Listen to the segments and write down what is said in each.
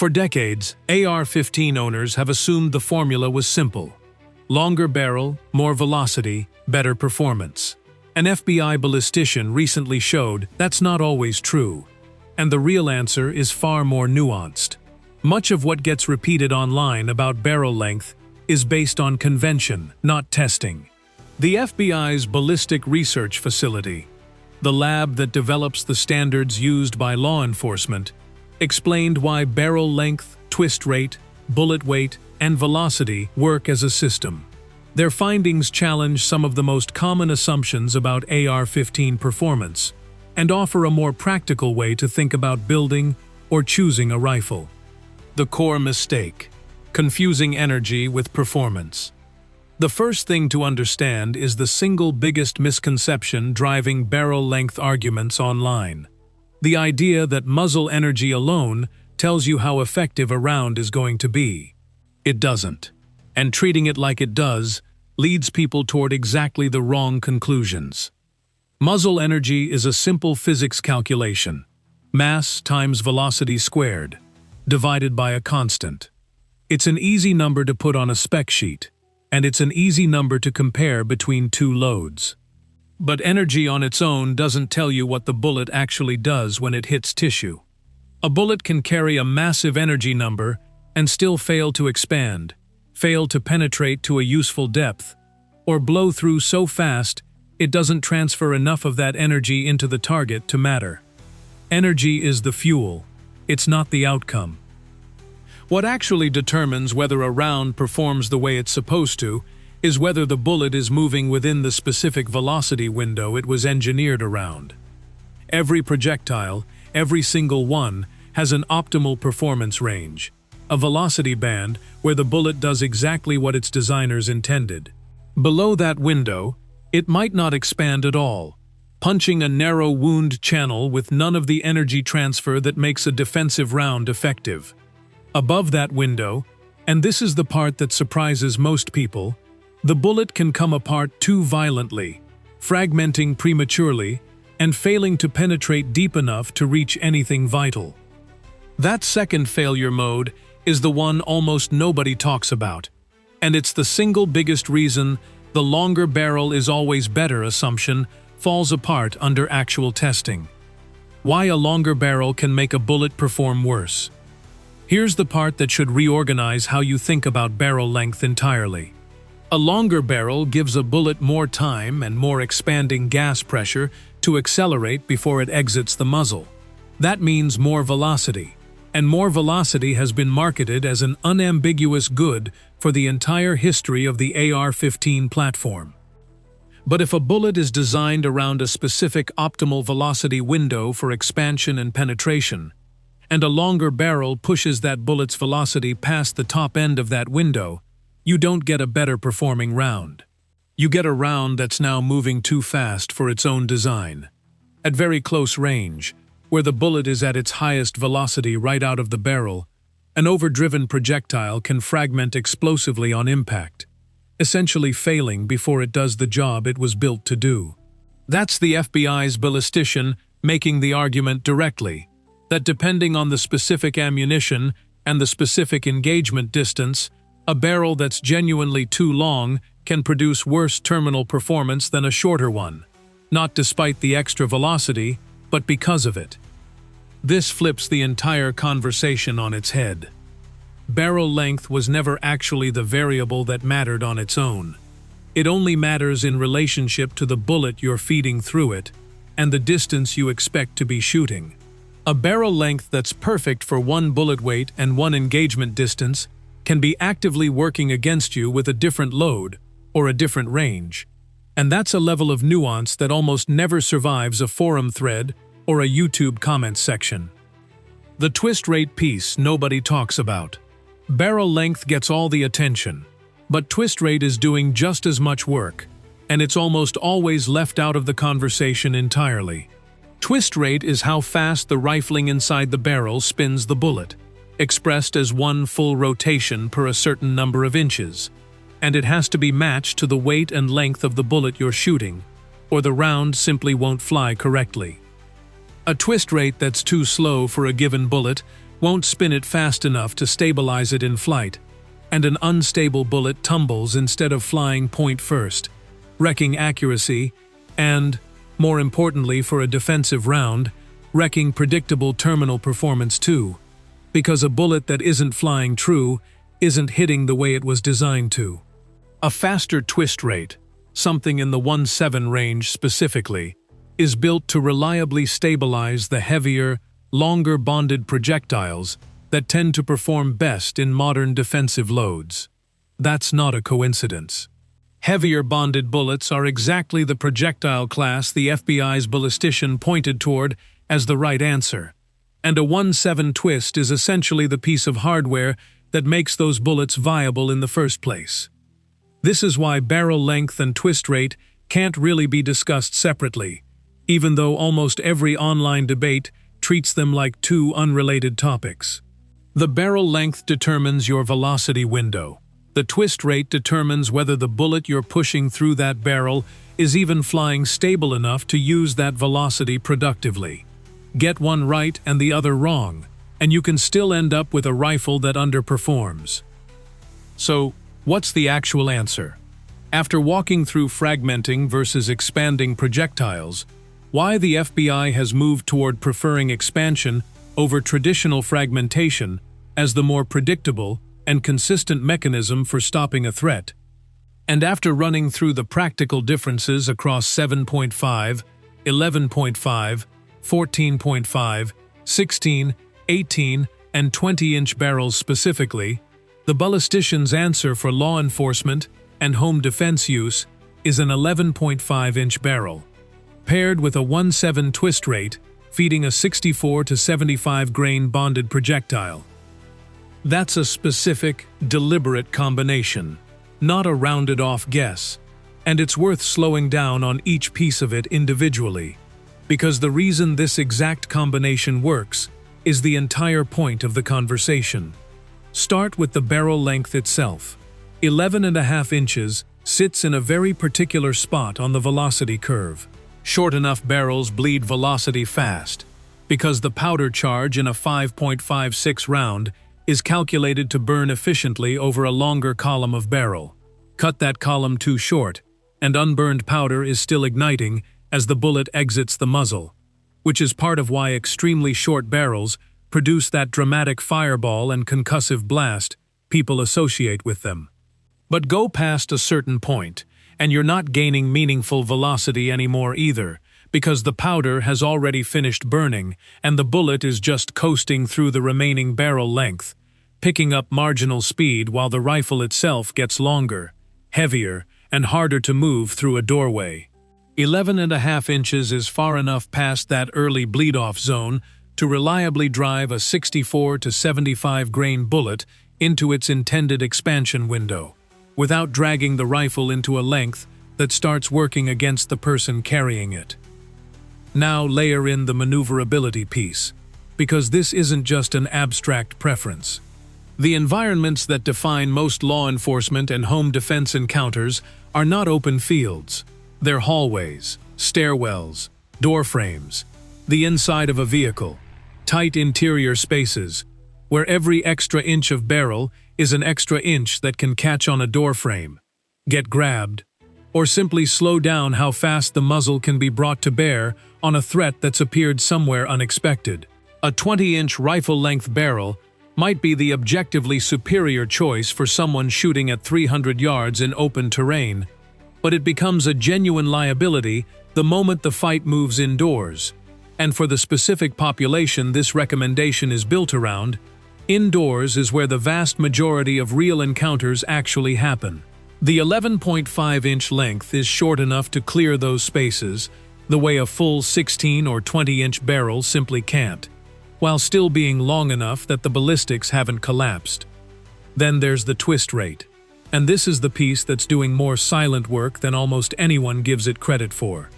For decades, AR-15 owners have assumed the formula was simple. Longer barrel, more velocity, better performance. An FBI ballistician recently showed that's not always true, and the real answer is far more nuanced. Much of what gets repeated online about barrel length is based on convention, not testing. The FBI's Ballistic Research Facility, the lab that develops the standards used by law enforcement, explained why barrel length, twist rate, bullet weight, and velocity work as a system. Their findings challenge some of the most common assumptions about AR-15 performance and offer a more practical way to think about building or choosing a rifle. The core mistake: confusing energy with performance. The first thing to understand is the single biggest misconception driving barrel length arguments online. The idea that muzzle energy alone tells you how effective a round is going to be. It doesn't. And treating it like it does leads people toward exactly the wrong conclusions. Muzzle energy is a simple physics calculation: mass times velocity squared, divided by a constant. It's an easy number to put on a spec sheet, and it's an easy number to compare between two loads. But energy on its own doesn't tell you what the bullet actually does when it hits tissue. A bullet can carry a massive energy number and still fail to expand, fail to penetrate to a useful depth, or blow through so fast it doesn't transfer enough of that energy into the target to matter. Energy is the fuel, it's not the outcome. What actually determines whether a round performs the way it's supposed to is whether the bullet is moving within the specific velocity window it was engineered around. Every projectile, every single one, has an optimal performance range, a velocity band where the bullet does exactly what its designers intended. Below that window, it might not expand at all, punching a narrow wound channel with none of the energy transfer that makes a defensive round effective. Above that window, and this is the part that surprises most people, the bullet can come apart too violently, fragmenting prematurely, and failing to penetrate deep enough to reach anything vital. That second failure mode is the one almost nobody talks about, and it's the single biggest reason the longer barrel is always better assumption falls apart under actual testing. Why a longer barrel can make a bullet perform worse. Here's the part that should reorganize how you think about barrel length entirely. A longer barrel gives a bullet more time and more expanding gas pressure to accelerate before it exits the muzzle. That means more velocity, and more velocity has been marketed as an unambiguous good for the entire history of the AR-15 platform. But if a bullet is designed around a specific optimal velocity window for expansion and penetration, and a longer barrel pushes that bullet's velocity past the top end of that window, you don't get a better performing round. You get a round that's now moving too fast for its own design. At very close range, where the bullet is at its highest velocity right out of the barrel, an overdriven projectile can fragment explosively on impact, essentially failing before it does the job it was built to do. That's the FBI's ballistician making the argument directly, that depending on the specific ammunition and the specific engagement distance, a barrel that's genuinely too long can produce worse terminal performance than a shorter one, not despite the extra velocity, but because of it. This flips the entire conversation on its head. Barrel length was never actually the variable that mattered on its own. It only matters in relationship to the bullet you're feeding through it and the distance you expect to be shooting. A barrel length that's perfect for one bullet weight and one engagement distance can be actively working against you with a different load or a different range. And that's a level of nuance that almost never survives a forum thread or a YouTube comments section. The twist rate piece nobody talks about. Barrel length gets all the attention, but twist rate is doing just as much work, and it's almost always left out of the conversation entirely. Twist rate is how fast the rifling inside the barrel spins the bullet, expressed as one full rotation per a certain number of inches, and it has to be matched to the weight and length of the bullet you're shooting, or the round simply won't fly correctly. A twist rate that's too slow for a given bullet won't spin it fast enough to stabilize it in flight, and an unstable bullet tumbles instead of flying point first, wrecking accuracy and, more importantly for a defensive round, wrecking predictable terminal performance too, because a bullet that isn't flying true isn't hitting the way it was designed to. A faster twist rate, something in the 1.7 range specifically, is built to reliably stabilize the heavier, longer bonded projectiles that tend to perform best in modern defensive loads. That's not a coincidence. Heavier bonded bullets are exactly the projectile class the FBI's ballistician pointed toward as the right answer, and a 1.7 twist is essentially the piece of hardware that makes those bullets viable in the first place. This is why barrel length and twist rate can't really be discussed separately, even though almost every online debate treats them like two unrelated topics. The barrel length determines your velocity window. The twist rate determines whether the bullet you're pushing through that barrel is even flying stable enough to use that velocity productively. Get one right and the other wrong, and you can still end up with a rifle that underperforms. So, what's the actual answer? After walking through fragmenting versus expanding projectiles, why the FBI has moved toward preferring expansion over traditional fragmentation as the more predictable and consistent mechanism for stopping a threat. And after running through the practical differences across 7.5, 11.5, 14.5, 16, 18, and 20-inch barrels specifically, the ballistician's answer for law enforcement and home defense use is an 11.5-inch barrel, paired with a 1.7 twist rate, feeding a 64 to 75 grain bonded projectile. That's a specific, deliberate combination, not a rounded-off guess, and it's worth slowing down on each piece of it individually, because the reason this exact combination works is the entire point of the conversation. Start with the barrel length itself. 11.5 inches sits in a very particular spot on the velocity curve. Short enough barrels bleed velocity fast, because the powder charge in a 5.56 round is calculated to burn efficiently over a longer column of barrel. Cut that column too short, and unburned powder is still igniting as the bullet exits the muzzle, which is part of why extremely short barrels produce that dramatic fireball and concussive blast people associate with them. But go past a certain point, and you're not gaining meaningful velocity anymore either, because the powder has already finished burning and the bullet is just coasting through the remaining barrel length, picking up marginal speed while the rifle itself gets longer, heavier, and harder to move through a doorway. 11.5 inches is far enough past that early bleed-off zone to reliably drive a 64 to 75 grain bullet into its intended expansion window, without dragging the rifle into a length that starts working against the person carrying it. Now layer in the maneuverability piece, because this isn't just an abstract preference. The environments that define most law enforcement and home defense encounters are not open fields. They're hallways, stairwells, door frames, the inside of a vehicle, tight interior spaces, where every extra inch of barrel is an extra inch that can catch on a door frame, get grabbed, or simply slow down how fast the muzzle can be brought to bear on a threat that's appeared somewhere unexpected. A 20-inch rifle-length barrel might be the objectively superior choice for someone shooting at 300 yards in open terrain, but it becomes a genuine liability the moment the fight moves indoors. And for the specific population this recommendation is built around, indoors is where the vast majority of real encounters actually happen. The 11.5-inch length is short enough to clear those spaces, the way a full 16 or 20-inch barrel simply can't, while still being long enough that the ballistics haven't collapsed. Then there's the twist rate, and this is the piece that's doing more silent work than almost anyone gives it credit for.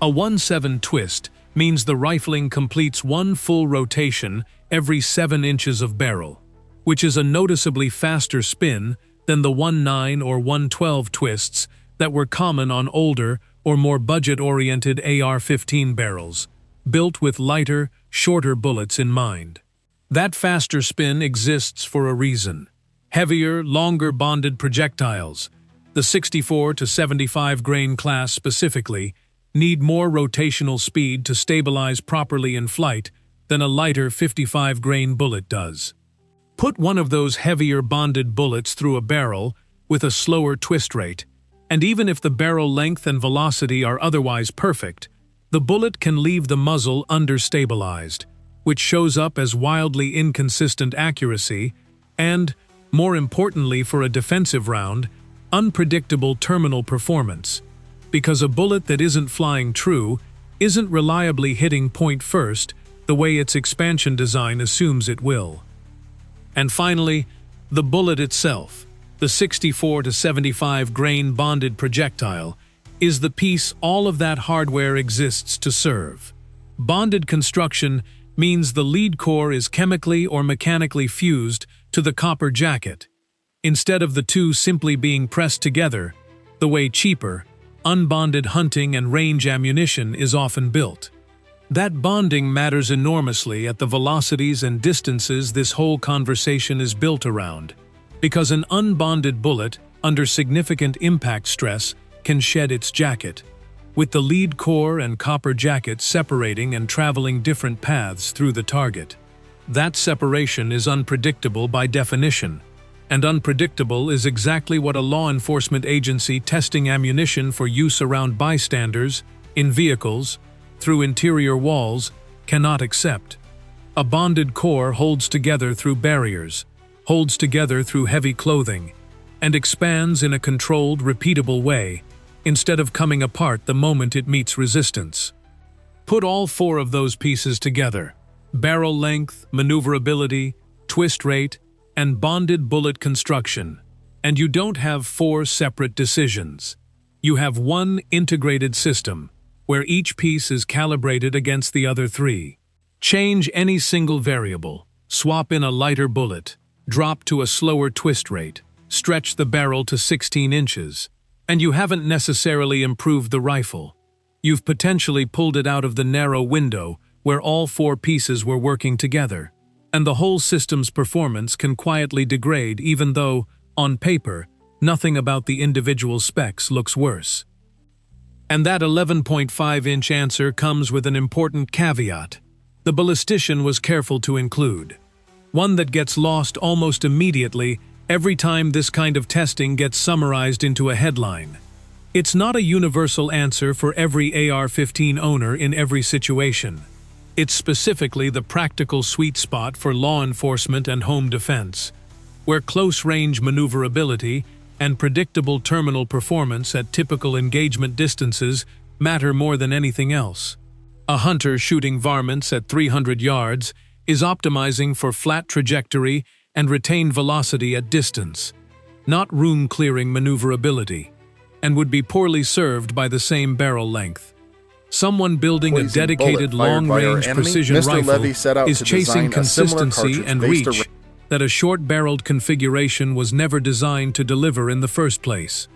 A 1.7 twist means the rifling completes one full rotation every 7 inches of barrel, which is a noticeably faster spin than the 1.9 or 1.12 twists that were common on older or more budget-oriented AR-15 barrels, built with lighter, shorter bullets in mind. That faster spin exists for a reason. Heavier, longer bonded projectiles, the 64 to 75 grain class specifically, need more rotational speed to stabilize properly in flight than a lighter 55 grain bullet does. Put one of those heavier bonded bullets through a barrel with a slower twist rate, and even if the barrel length and velocity are otherwise perfect, the bullet can leave the muzzle understabilized, which shows up as wildly inconsistent accuracy and, more importantly for a defensive round, unpredictable terminal performance, because a bullet that isn't flying true isn't reliably hitting point first the way its expansion design assumes it will. And finally, the bullet itself, the 64 to 75 grain bonded projectile, is the piece all of that hardware exists to serve. Bonded construction means the lead core is chemically or mechanically fused to the copper jacket, instead of the two simply being pressed together, the way cheaper, unbonded hunting and range ammunition is often built. That bonding matters enormously at the velocities and distances this whole conversation is built around, because an unbonded bullet, under significant impact stress, can shed its jacket, with the lead core and copper jacket separating and traveling different paths through the target. That separation is unpredictable by definition, and unpredictable is exactly what a law enforcement agency testing ammunition for use around bystanders, in vehicles, through interior walls, cannot accept. A bonded core holds together through barriers, holds together through heavy clothing, and expands in a controlled, repeatable way, instead of coming apart the moment it meets resistance. Put all four of those pieces together: barrel length, maneuverability, twist rate, and bonded bullet construction, and you don't have four separate decisions. You have one integrated system, where each piece is calibrated against the other three. Change any single variable, swap in a lighter bullet, drop to a slower twist rate, stretch the barrel to 16 inches, and you haven't necessarily improved the rifle. You've potentially pulled it out of the narrow window where all four pieces were working together, and the whole system's performance can quietly degrade even though, on paper, nothing about the individual specs looks worse. And that 11.5-inch answer comes with an important caveat the ballistician was careful to include, one that gets lost almost immediately every time this kind of testing gets summarized into a headline. It's not a universal answer for every AR-15 owner in every situation. It's specifically the practical sweet spot for law enforcement and home defense, where close-range maneuverability and predictable terminal performance at typical engagement distances matter more than anything else. A hunter shooting varmints at 300 yards is optimizing for flat trajectory and retained velocity at distance, not room-clearing maneuverability, and would be poorly served by the same barrel length. Someone building a dedicated long-range precision rifle is chasing consistency and reach that a short-barreled configuration was never designed to deliver in the first place.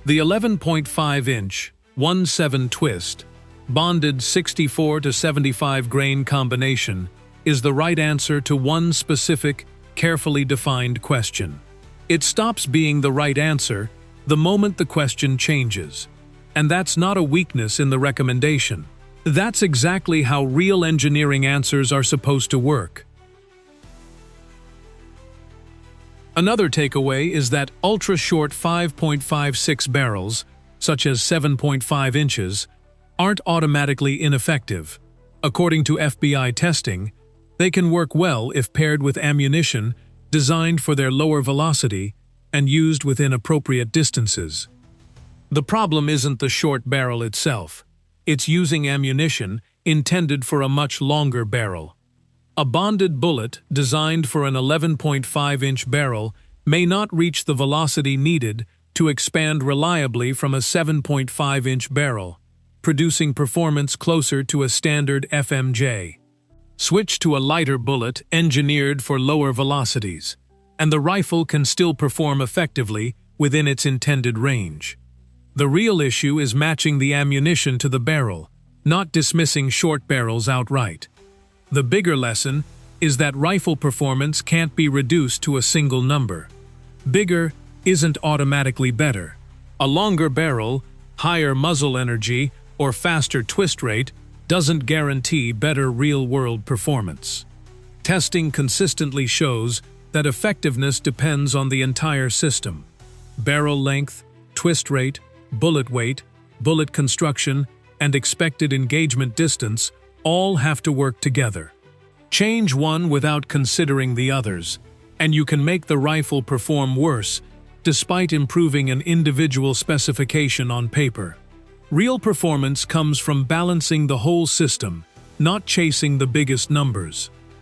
The 11.5-inch, 1/7 twist, bonded 64 to 75 grain combination is the right answer to one specific, carefully defined question. It stops being the right answer the moment the question changes. And that's not a weakness in the recommendation. That's exactly how real engineering answers are supposed to work. Another takeaway is that ultra-short 5.56 barrels, such as 7.5 inches, aren't automatically ineffective. According to FBI testing, they can work well if paired with ammunition designed for their lower velocity and used within appropriate distances. The problem isn't the short barrel itself. It's using ammunition intended for a much longer barrel. A bonded bullet designed for an 11.5-inch barrel may not reach the velocity needed to expand reliably from a 7.5-inch barrel, producing performance closer to a standard FMJ. Switch to a lighter bullet engineered for lower velocities, and the rifle can still perform effectively within its intended range. The real issue is matching the ammunition to the barrel, not dismissing short barrels outright. The bigger lesson is that rifle performance can't be reduced to a single number. Bigger isn't automatically better. A longer barrel, higher muzzle energy, or faster twist rate doesn't guarantee better real-world performance. Testing consistently shows that effectiveness depends on the entire system. Barrel length, twist rate, bullet weight, bullet construction, and expected engagement distance all have to work together. Change one without considering the others, and you can make the rifle perform worse, despite improving an individual specification on paper. Real performance comes from balancing the whole system, not chasing the biggest numbers.